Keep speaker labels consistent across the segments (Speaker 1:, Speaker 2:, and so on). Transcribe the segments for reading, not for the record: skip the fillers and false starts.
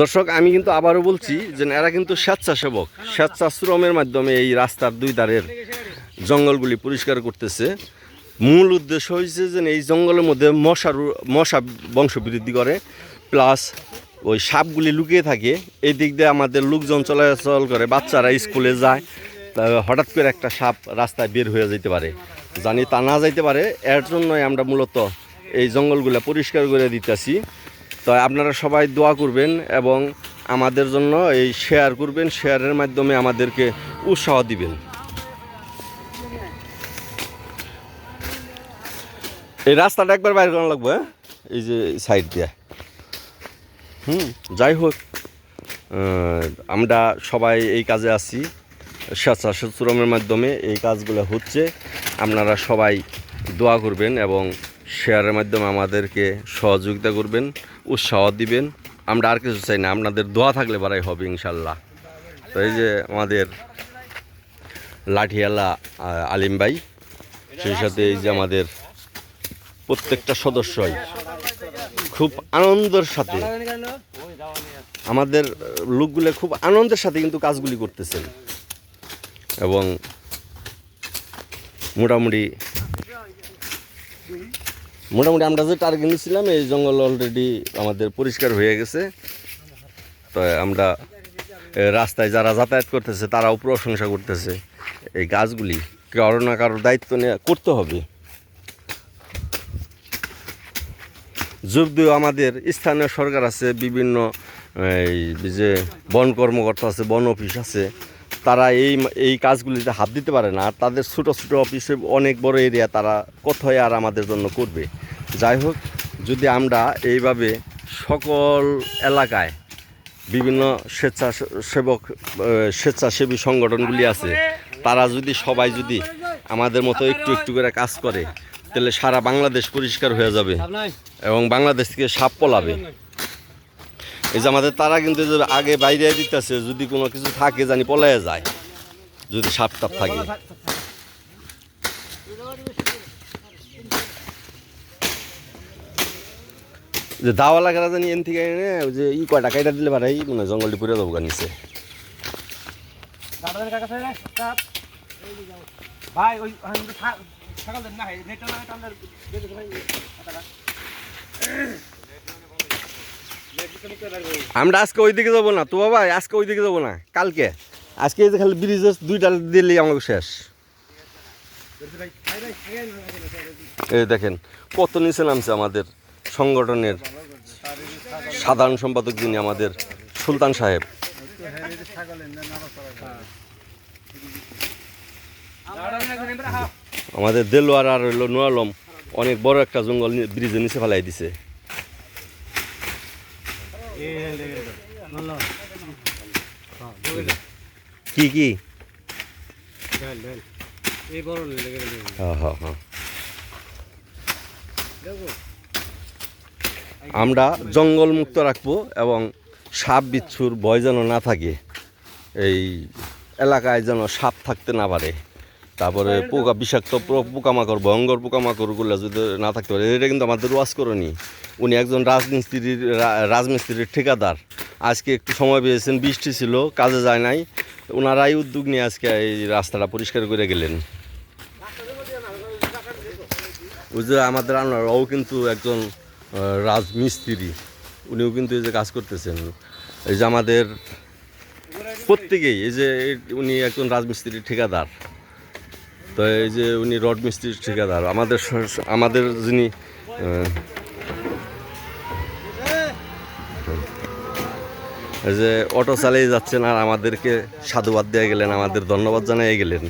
Speaker 1: দর্শক, আমি কিন্তু আবারও বলছি যে এরা কিন্তু স্বেচ্ছাসেবক, স্বেচ্ছাশ্রমের মাধ্যমে এই রাস্তার দুই ধারের জঙ্গলগুলি পরিষ্কার করতেছে। মূল উদ্দেশ্য হয়েছে যে এই জঙ্গলের মধ্যে মশা বংশবৃদ্ধি করে, প্লাস ওই সাপগুলি লুকিয়ে থাকে। এই দিক দিয়ে আমাদের লোকজন চলাচল করে, বাচ্চারা স্কুলে যায়, হঠাৎ করে একটা সাপ রাস্তায় বের হয়ে যেতে পারে, জানি তা না যাইতে পারে। এর জন্যই আমরা মূলত এই জঙ্গলগুলো পরিষ্কার করে দিতেছি। তো আপনারা সবাই দোয়া করবেন এবং আমাদের জন্য এই শেয়ার করবেন, শেয়ারের মাধ্যমে আমাদেরকে উৎসাহ দিবেন। এই রাস্তাটা একবার বাইরে করা লাগবে, এই যে সাইড দিয়ে। যাই হোক, আমরা সবাই এই কাজে আছি, স্বেচ্ছাশ্রমের মাধ্যমে এই কাজগুলো হচ্ছে। আপনারা সবাই দোয়া করবেন এবং শেয়ারের মাধ্যমে আমাদেরকে সহযোগিতা করবেন, উৎসাহ দিবেন। আমরা আর কিছু চাই না, আপনাদের দোয়া থাকলে বাড়াই হবে ইনশাল্লাহ। তো এই যে আমাদের লাঠিয়ালা আলিম ভাই, সেই সাথে এই যে আমাদের প্রত্যেকটা সদস্যই খুব আনন্দের সাথে, আমাদের লোকগুলো খুব আনন্দের সাথে কিন্তু কাজগুলি করতেছেন। এবং মোটামুটি আমরা যে টার্গেট নিয়েছিলাম, এই জঙ্গল অলরেডি আমাদের পরিষ্কার হয়ে গেছে। তো আমরা রাস্তায় যারা যাতায়াত করতেছে তারাও প্রশংসা করতেছে। এই গাছগুলি কারো না কারোর দায়িত্ব নিয়ে করতে হবে। যদিও আমাদের স্থানীয় সরকার আছে, বিভিন্ন এই যে বন কর্মকর্তা আছে, বন অফিস আছে, তারা এই কাজগুলিতে হাত দিতে পারে না। আর তাদের ছোটো ছোটো অফিসে অনেক বড় এরিয়া, তারা কোথায় আর আমাদের জন্য করবে। যাই হোক, যদি আমরা এইভাবে সকল এলাকায় বিভিন্ন স্বেচ্ছাসেবী সংগঠনগুলি আছে, তারা যদি সবাই যদি আমাদের মতো একটু একটু করে কাজ করে, তাহলে সারা বাংলাদেশ পরিষ্কার হয়ে যাবে এবং বাংলাদেশ থেকে সাপ পলাবে। এই যে আমাদের তারা কিন্তু আগে বাইরে দিতেছে, যদি কোনো কিছু থাকে জানি পলাইয়া যায়, যদি সাপ টাপ থাকে। যে দাওয়া লাগারা জানি এন থেকে এনে যে কয়টা কাইটা দিলে পারাই মানে জঙ্গলটি পুরে যাবো নিচে। আমরা আজকে ওইদিকে যাবো না তো বাবা, আজকে ওইদিকে যাবো না, কালকে। আজকে এই যে খালি ব্রিজের দুইটা দিলেই আমাকে শেষ। এই দেখেন কত নিচে নামছে আমাদের সংগঠনের সাধারণ সম্পাদক, যিনি আমাদের সুলতান সাহেব। আমাদের দেলোয়ার আর হইল নোয়ালম অনেক বড় একটা জঙ্গল ব্রিজের নিচে ফেলাই দিছে। কি কি আমরা জঙ্গল মুক্ত রাখবো এবং সাপ বিচ্ছুর ভয় যেন না থাকে, এই এলাকায় যেন সাপ থাকতে না পারে। তারপরে বিষাক্ত পোকামাকড়, ভয়ঙ্কর পোকামাকড়গুলো যদি না থাকতে পারে। এটা কিন্তু আমাদের ওয়াজ করেনি, উনি একজন রাজমিস্ত্রির ঠিকাদার। আজকে একটু সময় পেয়েছেন, বৃষ্টি ছিল, কাজে যায় নাই, ওনারাই উদ্যোগ নিয়ে আজকে এই রাস্তাটা পরিষ্কার করে গেলেন। ওই যে আমাদের আনোয়ারও কিন্তু একজন রাজমিস্ত্রি, উনিও কিন্তু এই যে কাজ করতেছেন। এই যে আমাদের প্রত্যেকেই, এই যে উনি একজন রাজমিস্ত্রির ঠিকাদার, তো এই যে উনি রড মিস্ত্রির ঠিকাদার। আমাদের যিনি এই যে অটো চালিয়ে যাচ্ছেন আর আমাদেরকে সাধুবাদ দিয়ে গেলেন, আমাদের ধন্যবাদ জানিয়ে গেলেন।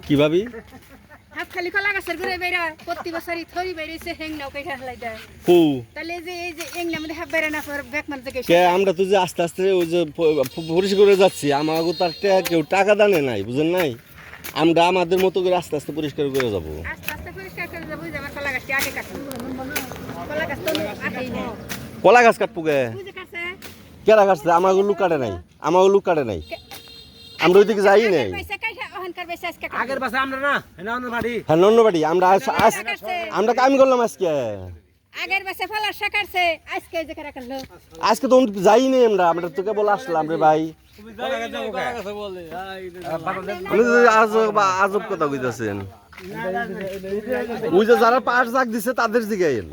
Speaker 1: কি ভাবি আমরা তো যে আস্তে আস্তে ওই যে পরিষ্কার করে যাচ্ছি, আমাকে তার কেউ টাকা দানে নাই, বুঝেন নাই। আমরা আমাদের মতো করে আস্তে আস্তে পরিষ্কার করে যাবো। কলা গাছ কাটবো গে, কেরা কাটছে? আমাকে লুক কাটে নাই, আমাকে লুক কাটে নাই, আমরা ওইদিকে যাই নাই।
Speaker 2: ওখানকার বেশি আজকে
Speaker 3: আগের বাসা আমরা না না অন্য বাড়ি
Speaker 1: হ্যাঁ নন্নবাড়ি আমরা কামি করলাম আজকে
Speaker 2: আগের বেশে ফলার শাকারছে আজকে যে কারা করলো
Speaker 1: আজকে তো যাইনি আমরা তোকে বলে আসলাম রে ভাই আপনি তো আজব কথা কইতাছেন ওই যে যারা পাশ জাগ দিছে তাদের জিগাইন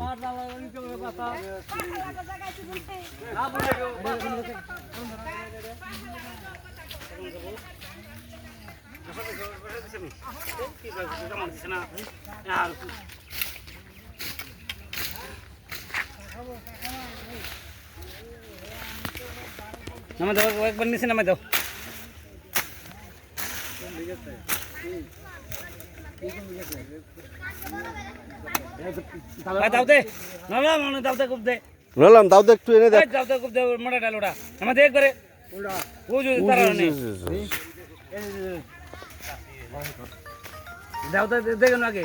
Speaker 3: নামে দাও একবার নিচে নামে দাও দাও দে না না না দাও দে খুব দে
Speaker 1: নলাম দাও তো একটু এনে দেখ
Speaker 3: দাও দে খুব দে মোটা ডাল ওটা আমাদের একবারে ও যে তারা নেই দাও দে দেখুন আগে